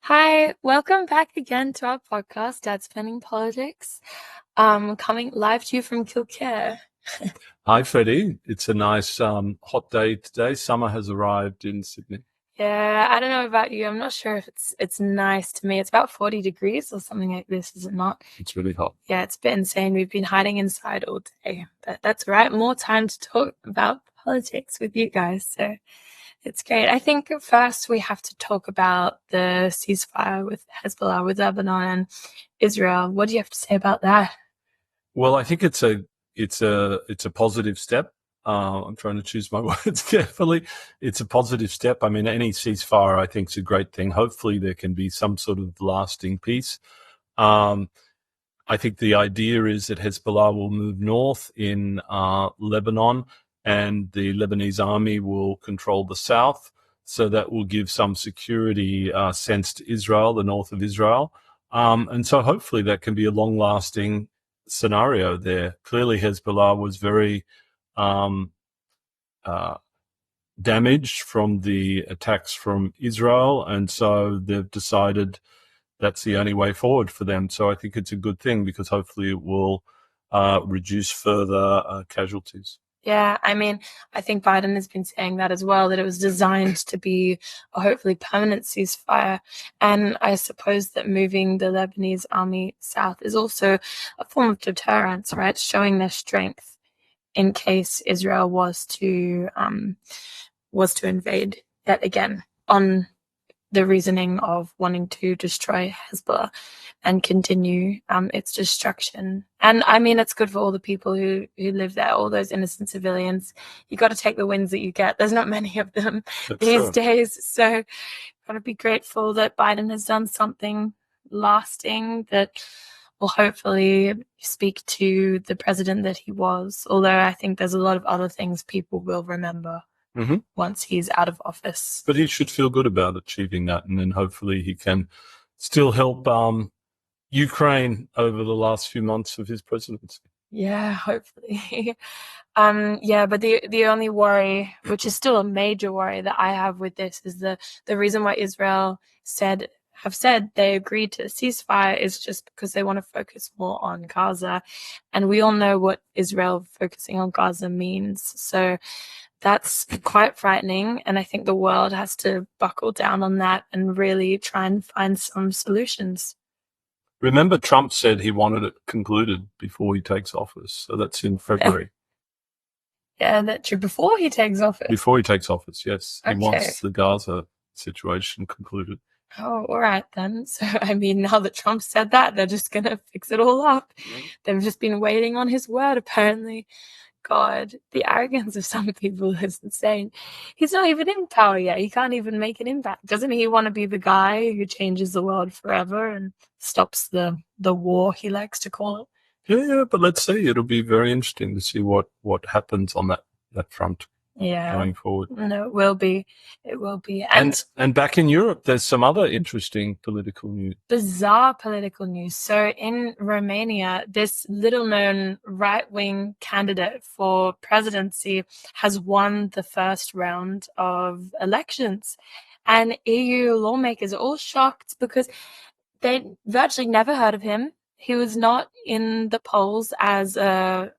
Hi, welcome back again to our podcast, Dad's Planning Politics. Coming live to you from Kilcare. Hi, Freddie. It's a nice hot day today. Summer has arrived in Sydney. Yeah, I don't know about you. I'm not sure if it's nice to me. It's about 40 degrees or something like this, is it not? It's really hot. Yeah, it's a bit insane. We've been hiding inside all day, but that's all right. More time to talk about politics with you guys, so it's great. I think first we have to talk about the ceasefire with Hezbollah, with Lebanon and Israel. What do you have to say about that? Well, I think it's a positive step. I'm trying to choose my words carefully. It's a positive step. I mean, any ceasefire, I think, is a great thing. Hopefully, there can be some sort of lasting peace. I think the idea is that Hezbollah will move north in Lebanon, and the Lebanese army will control the south. So that will give some security sense to Israel, the north of Israel. And so hopefully that can be a long-lasting scenario there. Clearly, Hezbollah was very damaged from the attacks from Israel, and so they've decided that's the only way forward for them. So I think it's a good thing because hopefully it will reduce further casualties. Yeah, I mean, I think Biden has been saying that as well, that it was designed to be a hopefully permanent ceasefire. And I suppose that moving the Lebanese army south is also a form of deterrence, right? Showing their strength in case Israel was to invade yet again, on the reasoning of wanting to destroy Hezbollah and continue its destruction. And I mean, it's good for all the people who live there, all those innocent civilians. You got to take the wins that you get. There's not many of them these days. So got to be grateful that Biden has done something lasting that will hopefully speak to the president that he was. Although I think there's a lot of other things people will remember once he's out of office. But he should feel good about achieving that, and then hopefully he can still help Ukraine over the last few months of his presidency. Yeah, hopefully. Yeah, but the only worry, which is still a major worry that I have with this, is the reason why Israel have said they agreed to a ceasefire is just because they want to focus more on Gaza. And we all know what Israel focusing on Gaza means. So that's quite frightening. And I think the world has to buckle down on that and really try and find some solutions. Remember, Trump said he wanted it concluded before he takes office. So that's in February. Yeah, that's true. Before he takes office? Before he takes office, yes. Okay. He wants the Gaza situation concluded. Oh, all right then. So, I mean, now that Trump said that, they're just going to fix it all up. They've just been waiting on his word, apparently. God, the arrogance of some people is insane. He's not even in power yet. He can't even make an impact. Doesn't he want to be the guy who changes the world forever and stops the war, he likes to call it? Yeah, but let's see. It'll be very interesting to see what happens on that front. Yeah, going forward. No, it will be. It will be. And back in Europe, there's some other interesting political news. Bizarre political news. So in Romania, this little-known right-wing candidate for presidency has won the first round of elections. And EU lawmakers are all shocked because they virtually never heard of him. He was not in the polls as a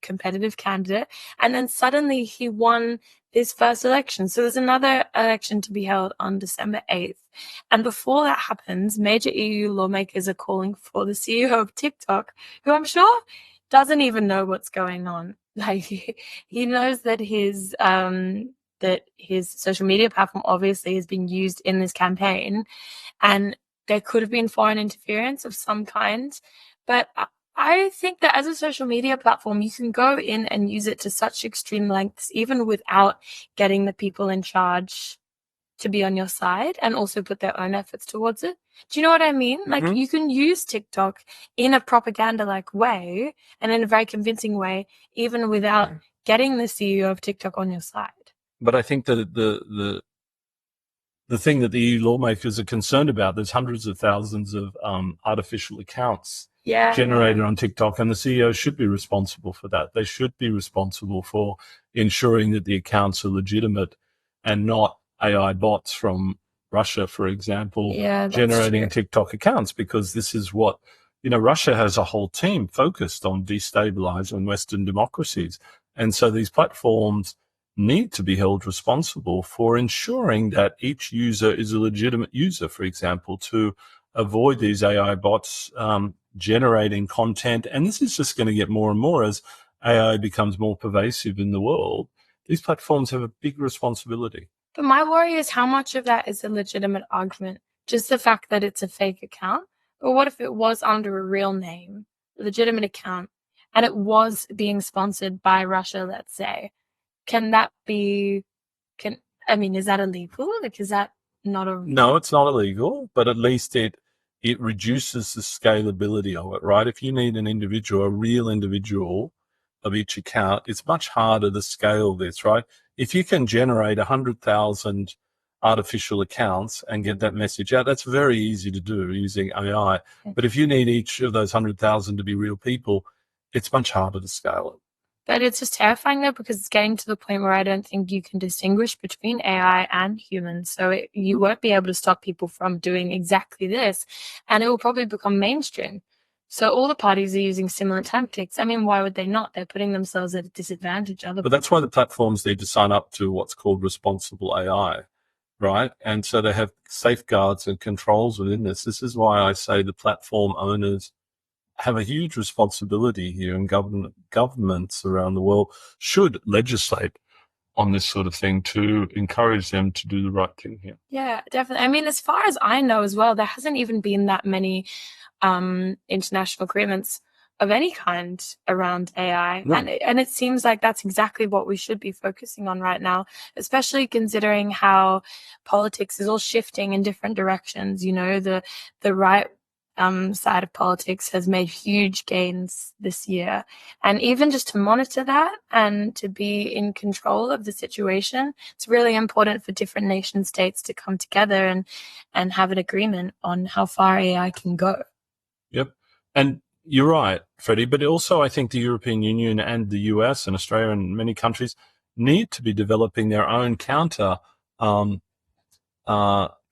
competitive candidate, and then suddenly he won his first election. So there's another election to be held on December 8th. And before that happens, major EU lawmakers are calling for the CEO of TikTok, who I'm sure doesn't even know what's going on. Like, he knows that his social media platform obviously has been used in this campaign, and there could have been foreign interference of some kind. But I think that as a social media platform, you can go in and use it to such extreme lengths, even without getting the people in charge to be on your side and also put their own efforts towards it. Do you know what I mean? Like, you can use TikTok in a propaganda-like way and in a very convincing way, even without getting the CEO of TikTok on your side. But I think that the thing that the EU lawmakers are concerned about, there's hundreds of thousands of artificial accounts generated on TikTok, and the CEO should be responsible for that. They should be responsible for ensuring that the accounts are legitimate and not AI bots from Russia, for example, Yeah, that's generating true. TikTok accounts, because this is what, Russia has a whole team focused on destabilizing Western democracies. And so these platforms need to be held responsible for ensuring that each user is a legitimate user, for example, to avoid these AI bots generating content. And this is just going to get more and more as AI becomes more pervasive in the world. These platforms have a big responsibility. But my worry is how much of that is a legitimate argument? Just the fact that it's a fake account? But what if it was under a real name, a legitimate account, and it was being sponsored by Russia, let's say? Can that be, can, I mean, is that illegal? Like, is that not a, No, it's not illegal, but at least it reduces the scalability of it, right? If you need an individual, a real individual of each account, it's much harder to scale this, right? If you can generate 100,000 artificial accounts and get that message out, that's very easy to do using AI. But if you need each of those 100,000 to be real people, it's much harder to scale it. but it's just terrifying though, because it's getting to the point where I don't think you can distinguish between AI and humans. So you won't be able to stop people from doing exactly this, and it will probably become mainstream. So all the parties are using similar tactics. I mean, why would they not? They're putting themselves at a disadvantage. But that's why the platforms need to sign up to what's called responsible AI, right? And so they have safeguards and controls within this. This is why I say the platform owners have a huge responsibility here, and governments around the world should legislate on this sort of thing to encourage them to do the right thing here. Yeah, definitely. I mean, as far as I know as well, there hasn't even been that many international agreements of any kind around AI. No. And it seems like that's exactly what we should be focusing on right now, especially considering how politics is all shifting in different directions. You know, the right side of politics has made huge gains this year. And even just to monitor that and to be in control of the situation, it's really important for different nation states to come together and have an agreement on how far AI can go. Yep. And you're right, Freddie, but also I think the European Union and the US and Australia and many countries need to be developing their own counter um,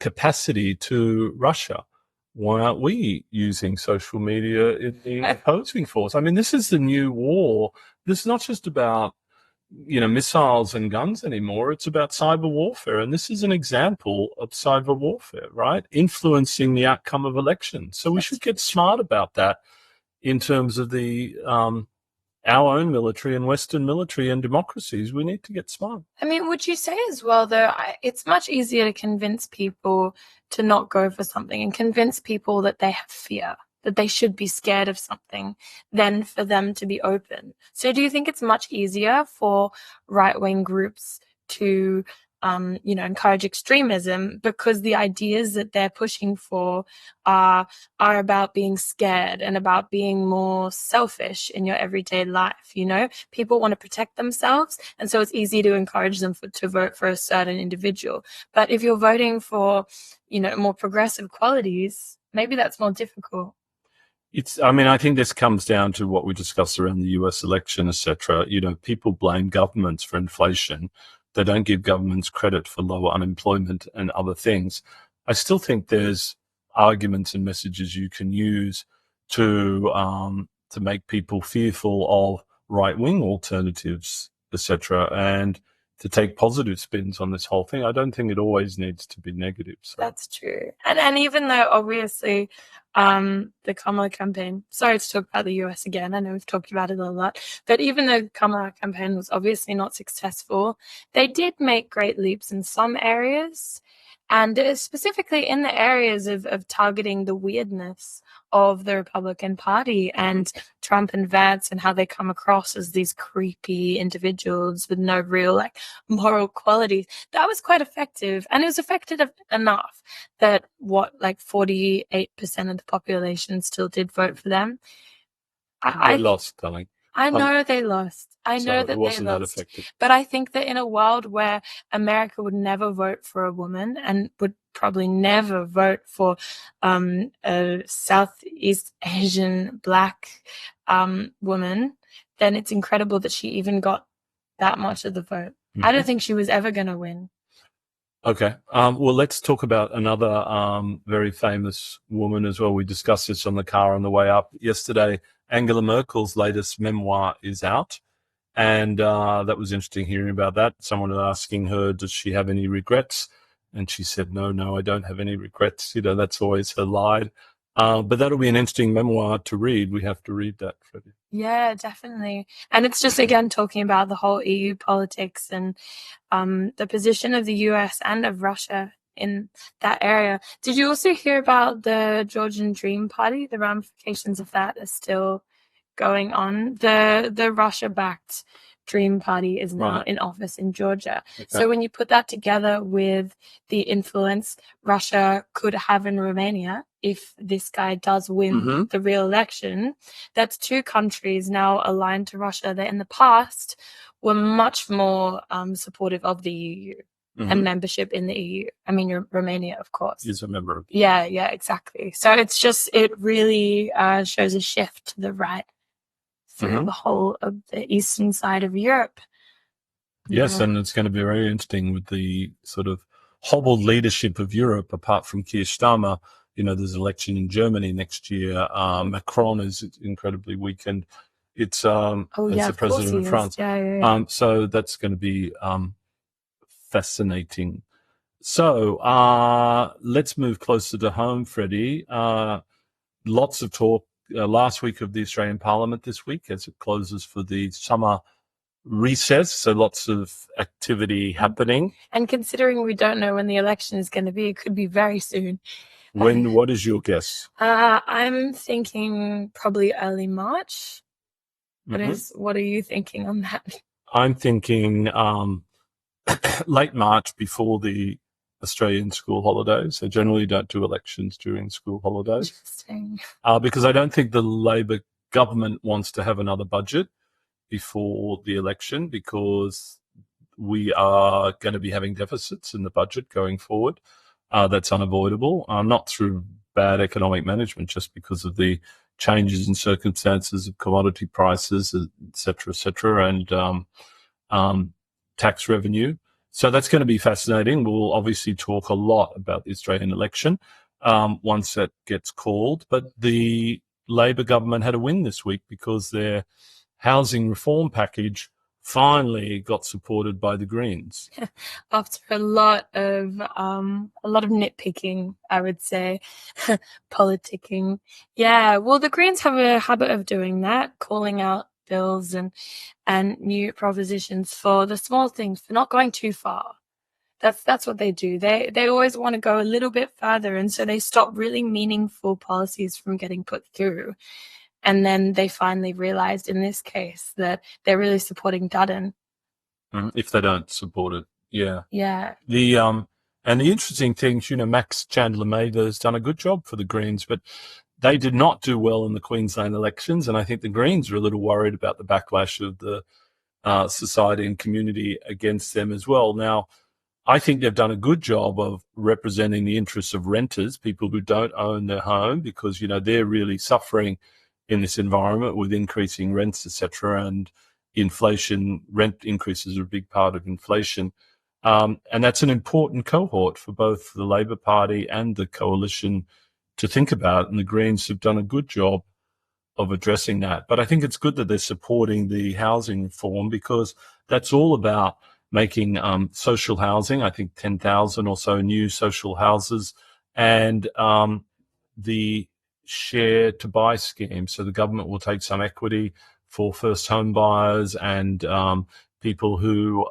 capacity to Russia. Why aren't we using social media in the opposing force? I mean, this is the new war. This is not just about, missiles and guns anymore. It's about cyber warfare. And this is an example of cyber warfare, right? Influencing the outcome of elections. So we should get smart about that in terms of our own military and Western military and democracies. We need to get smart. I mean, would you say as well, though, it's much easier to convince people to not go for something and convince people that they have fear, that they should be scared of something, than for them to be open. So do you think it's much easier for right-wing groups to encourage extremism because the ideas that they're pushing for are about being scared and about being more selfish in your everyday life? People want to protect themselves, and so it's easy to encourage them to vote for a certain individual. But if you're voting for, more progressive qualities, maybe that's more difficult. I think this comes down to what we discussed around the US election, etc. People blame governments for inflation. They don't give governments credit for lower unemployment and other things. I still think there's arguments and messages you can use to make people fearful of right-wing alternatives, etc., and to take positive spins on this whole thing. I don't think it always needs to be negative. So. That's true. And even though obviously the Kamala campaign, sorry to talk about the US again, I know we've talked about it a lot, but even though the Kamala campaign was obviously not successful, they did make great leaps in some areas, and specifically in the areas of targeting the weirdness of the Republican Party and Trump and Vance, and how they come across as these creepy individuals with no real moral qualities. That was quite effective, and it was effective enough that 48% of the population still did vote for them. They lost, darling. I know they lost. I know that it wasn't they that lost. effective. But I think that in a world where America would never vote for a woman and would probably never vote for a Southeast Asian Black woman, then it's incredible that she even got that much of the vote. I don't think she was ever going to win. Okay. Well, let's talk about another very famous woman as well. We discussed this on the car on the way up yesterday. Angela Merkel's latest memoir is out. And that was interesting hearing about that. Someone was asking her, does she have any regrets? And she said, no, I don't have any regrets. That's always her line. But that'll be an interesting memoir to read. We have to read that, Freddie. Yeah, definitely. And it's just, again, talking about the whole EU politics and the position of the US and of Russia in that area. Did you also hear about the Georgian Dream Party? The ramifications of that are still going on. The Russia-backed Dream Party is now in office in Georgia. Okay. So when you put that together with the influence Russia could have in Romania, if this guy does win the real election, that's two countries now aligned to Russia that in the past were much more supportive of the EU and membership in the EU. I mean, Romania, of course, is a member. Yeah, exactly. So it really shows a shift to the right through the whole of the eastern side of Europe. Yes, and it's going to be very interesting with the sort of hobbled leadership of Europe, apart from Keir Starmer. There's an election in Germany next year. Macron is incredibly weakened. It's as the president of France. Yeah. So that's going to be fascinating. So let's move closer to home, Freddie. Lots of talk last week of the Australian Parliament this week as it closes for the summer recess, so lots of activity happening. And considering we don't know when the election is going to be, it could be very soon. What is your guess? I'm thinking probably early March. What are you thinking on that? I'm thinking late March, before the Australian school holidays. They generally don't do elections during school holidays. Interesting. Because I don't think the Labor government wants to have another budget before the election, because we are going to be having deficits in the budget going forward. That's unavoidable, not through bad economic management, just because of the changes in circumstances of commodity prices, et cetera, and tax revenue. So that's going to be fascinating. We'll obviously talk a lot about the Australian election once that gets called. But the Labor government had a win this week because their housing reform package finally got supported by the Greens. After a lot of nitpicking, I would say, politicking. Yeah, well, the Greens have a habit of doing that, calling out bills and new propositions for the small things, for not going too far. That's what they do. They always want to go a little bit further, and so they stop really meaningful policies from getting put through. And then they finally realized in this case that they're really supporting Dutton. If they don't support it, yeah. Yeah. And the interesting thing, Max Chandler-Mather has done a good job for the Greens, but they did not do well in the Queensland elections, and I think the Greens are a little worried about the backlash of the society and community against them as well. Now, I think they've done a good job of representing the interests of renters, people who don't own their home, because, they're really suffering in this environment with increasing rents, etc., and inflation. Rent increases are a big part of inflation. And that's an important cohort for both the Labor Party and the coalition to think about. And the Greens have done a good job of addressing that. But I think it's good that they're supporting the housing reform, because that's all about making social housing, I think 10,000 or so new social houses, and the share to buy scheme. So the government will take some equity for first home buyers and people who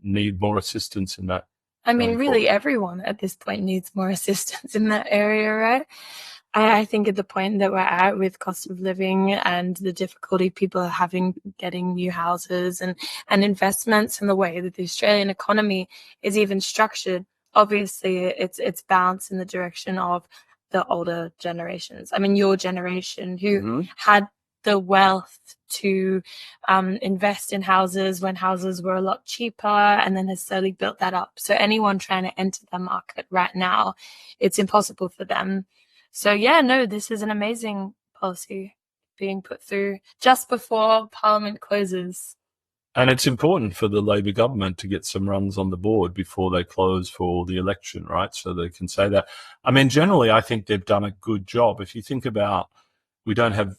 need more assistance in that. I mean, really, everyone at this point needs more assistance in that area, right? I think at the point that we're at with cost of living and the difficulty people are having getting new houses and investments, and the way that the Australian economy is even structured, obviously it's balanced in the direction of the older generations. I mean, your generation who had the wealth to invest in houses when houses were a lot cheaper, and then has slowly built that up. So anyone trying to enter the market right now, it's impossible for them. So yeah, no, this is an amazing policy being put through just before Parliament closes. And it's important for the Labor government to get some runs on the board before they close for the election, right? So they can say that. I mean, generally, I think they've done a good job. If you think about, we don't have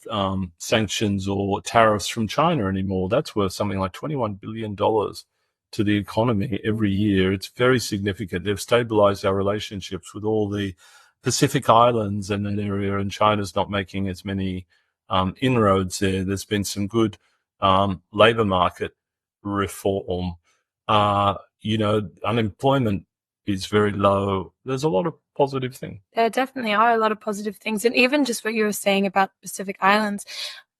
sanctions or tariffs from China anymore. That's worth something like $21 billion to the economy every year. It's very significant. They've stabilized our relationships with all the Pacific Islands and that area, and China's not making as many inroads there. There's been some good labor market reform. Unemployment is very low. There's a lot of positive things. There definitely are a lot of positive things. And even just what you were saying about the Pacific Islands,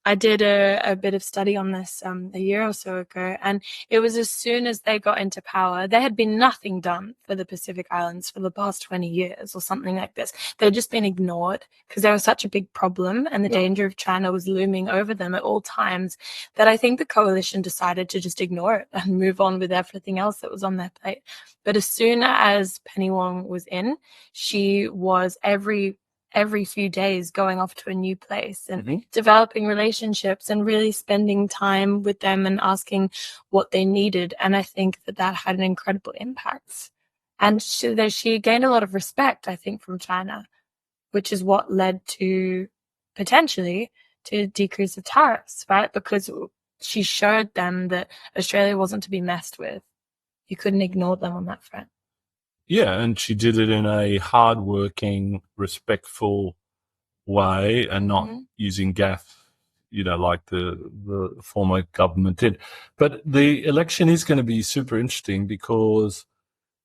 I did a bit of study on this a year or so ago, and it was as soon as they got into power, there had been nothing done for the Pacific Islands for the past 20 years or something like this. They'd just been ignored because they were such a big problem and the danger of China was looming over them at all times that I think the coalition decided to just ignore it and move on with everything else that was on their plate. But as soon as Penny Wong was in, she was every few days going off to a new place and developing relationships and really spending time with them and asking what they needed. And I think that had an incredible impact. And she gained a lot of respect, I think, from China, which is what led to potentially to a decrease of tariffs, right? Because she showed them that Australia wasn't to be messed with. You couldn't ignore them on that front. Yeah, and she did it in a hardworking, respectful way and not using gaff, like the former government did. But the election is going to be super interesting because,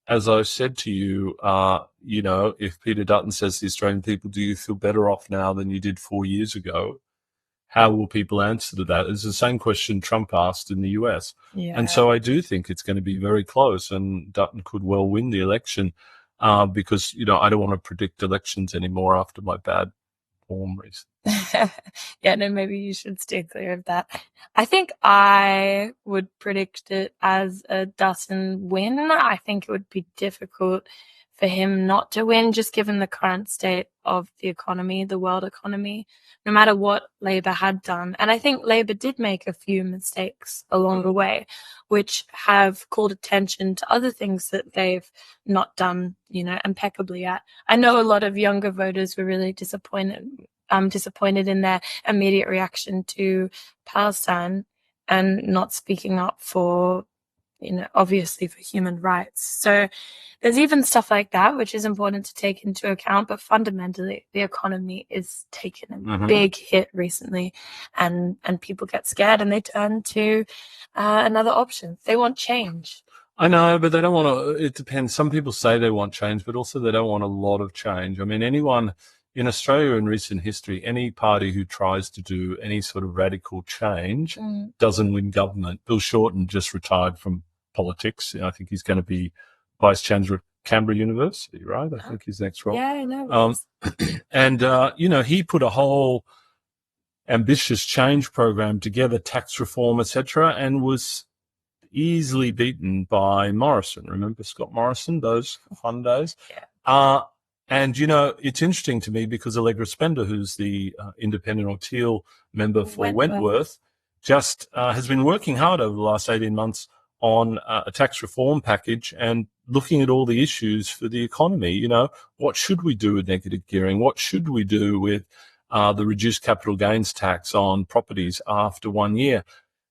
as I said to you, if Peter Dutton says to the Australian people, do you feel better off now than you did 4 years ago? How will people answer to that? It's the same question Trump asked in the US. Yeah. And so I do think it's going to be very close, and Dutton could well win the election because, I don't want to predict elections anymore after my bad form recently. Yeah, no, maybe you should stay clear of that. I think I would predict it as a Dutton win. I think it would be difficult for him not to win, just given the current state of the economy, the world economy, no matter what Labor had done. And I think Labor did make a few mistakes along the way, which have called attention to other things that they've not done, impeccably at. I know a lot of younger voters were really disappointed in their immediate reaction to Palestine and not speaking up for, obviously for human rights. So there's even stuff like that, which is important to take into account. But fundamentally, the economy is taking a big hit recently, and people get scared and they turn to another option. They want change. I know, but they don't want to. It depends. Some people say they want change, but also they don't want a lot of change. I mean, anyone in Australia in recent history, any party who tries to do any sort of radical change doesn't win government. Bill Shorten just retired from politics. I think he's going to be Vice Chancellor of Canberra University, right? I think his next role. Yeah, I know. And, he put a whole ambitious change program together, tax reform, etc., and was easily beaten by Morrison. Remember Scott Morrison, those fun days? Yeah. And, it's interesting to me because Allegra Spender, who's the independent or Teal member for Wentworth just has been working hard over the last 18 months on a tax reform package and looking at all the issues for the economy. What should we do with negative gearing? What should we do with the reduced capital gains tax on properties after 1 year?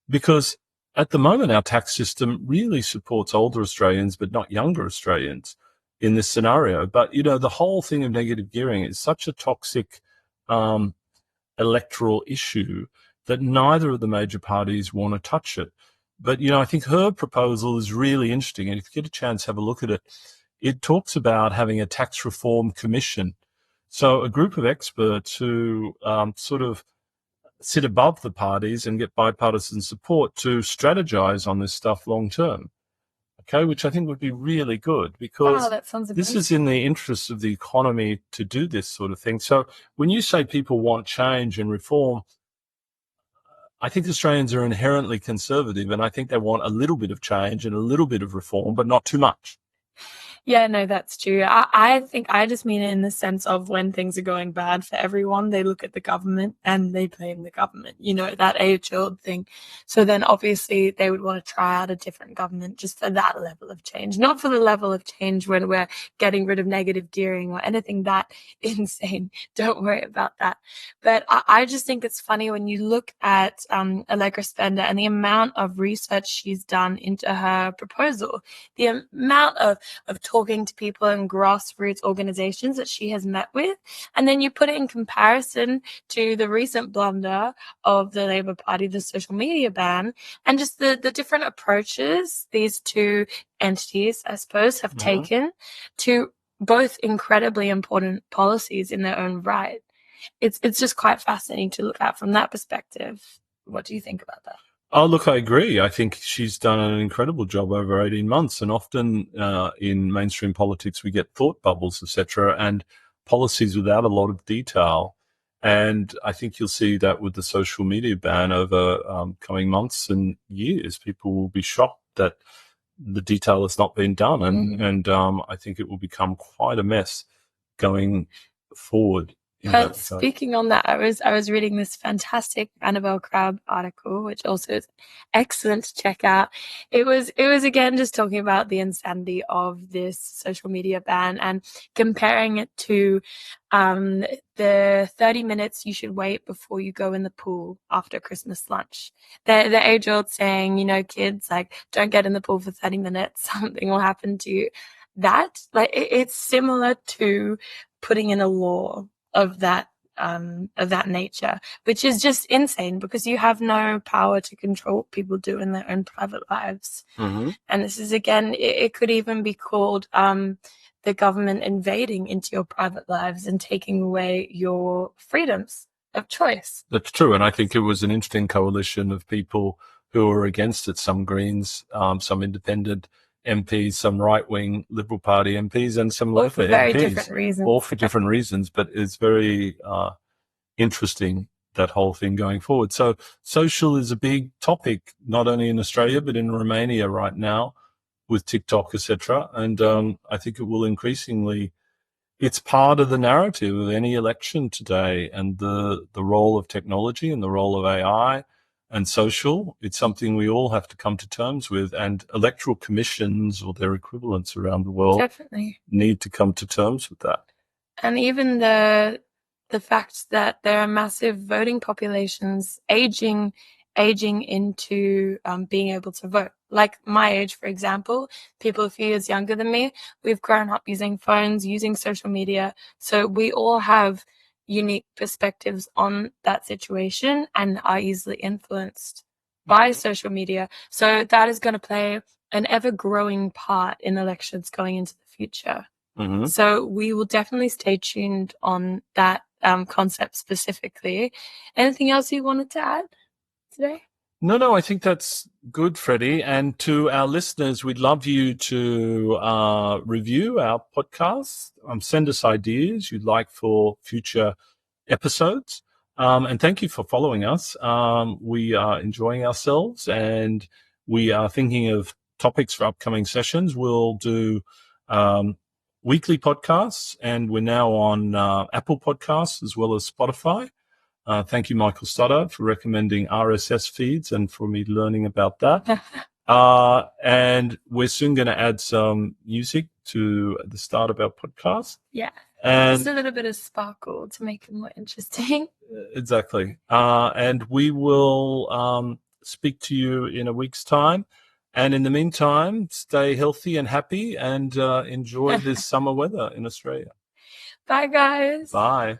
Because at the moment, our tax system really supports older Australians, but not younger Australians in this scenario. But, the whole thing of negative gearing is such a toxic electoral issue that neither of the major parties want to touch it. But, I think her proposal is really interesting. And if you get a chance, have a look at it. It talks about having a tax reform commission. So a group of experts who sort of sit above the parties and get bipartisan support to strategize on this stuff long term. Okay, which I think would be really good because this is in the interest of the economy to do this sort of thing. So when you say people want change and reform, I think Australians are inherently conservative, and I think they want a little bit of change and a little bit of reform, but not too much. Yeah, no, that's true. I think I just mean it in the sense of when things are going bad for everyone, they look at the government and they blame the government, that age-old thing. So then obviously they would want to try out a different government just for that level of change, not for the level of change where we're getting rid of negative gearing or anything that insane. Don't worry about that. But I just think it's funny when you look at Allegra Spender and the amount of research she's done into her proposal, the amount of talking to people in grassroots organizations that she has met with. And then you put it in comparison to the recent blunder of the Labour Party, the social media ban, and just the different approaches these two entities, I suppose, have taken to both incredibly important policies in their own right. It's just quite fascinating to look at from that perspective. What do you think about that? Oh, look, I agree. I think she's done an incredible job over 18 months. And often in mainstream politics, we get thought bubbles, etc., and policies without a lot of detail. And I think you'll see that with the social media ban over coming months and years. People will be shocked that the detail has not been done. And I think it will become quite a mess going forward. But speaking on that, I was reading this fantastic Annabelle Crabb article, which also is excellent to check out. It was again just talking about the insanity of this social media ban and comparing it to the 30 minutes you should wait before you go in the pool after Christmas lunch. The age-old saying, kids, like, don't get in the pool for 30 minutes, something will happen to you. That, like, it's similar to putting in a law of that nature, which is just insane because you have no power to control what people do in their own private lives. And this is, again, it could even be called the government invading into your private lives and taking away your freedoms of choice. That's true. And I think it was an interesting coalition of people who were against it. Some Greens, some independent MPs, some right-wing Liberal Party MPs, and some Labor MPs. Very different reasons. All for different reasons, but it's very interesting, that whole thing going forward. So social is a big topic, not only in Australia, but in Romania right now with TikTok, etc. And I think it will increasingly, it's part of the narrative of any election today, and the role of technology and the role of AI and social. It's something we all have to come to terms with, and electoral commissions or their equivalents around the world definitely need to come to terms with that. And even the fact that there are massive voting populations aging into being able to vote. Like my age, for example, people a few years younger than me, we've grown up using phones, using social media. So we all have unique perspectives on that situation and are easily influenced by social media. So that is going to play an ever-growing part in elections going into the future. So we will definitely stay tuned on that concept specifically. Anything else you wanted to add today? No, I think that's good, Freddie. And to our listeners, we'd love you to review our podcast, send us ideas you'd like for future episodes. And thank you for following us. We are enjoying ourselves, and we are thinking of topics for upcoming sessions. We'll do weekly podcasts, and we're now on Apple Podcasts as well as Spotify. Thank you, Michael Stoddard, for recommending RSS feeds and for me learning about that. And we're soon going to add some music to the start of our podcast. Yeah. And just a little bit of sparkle to make it more interesting. Exactly. And we will speak to you in a week's time. And in the meantime, stay healthy and happy and enjoy this summer weather in Australia. Bye, guys. Bye.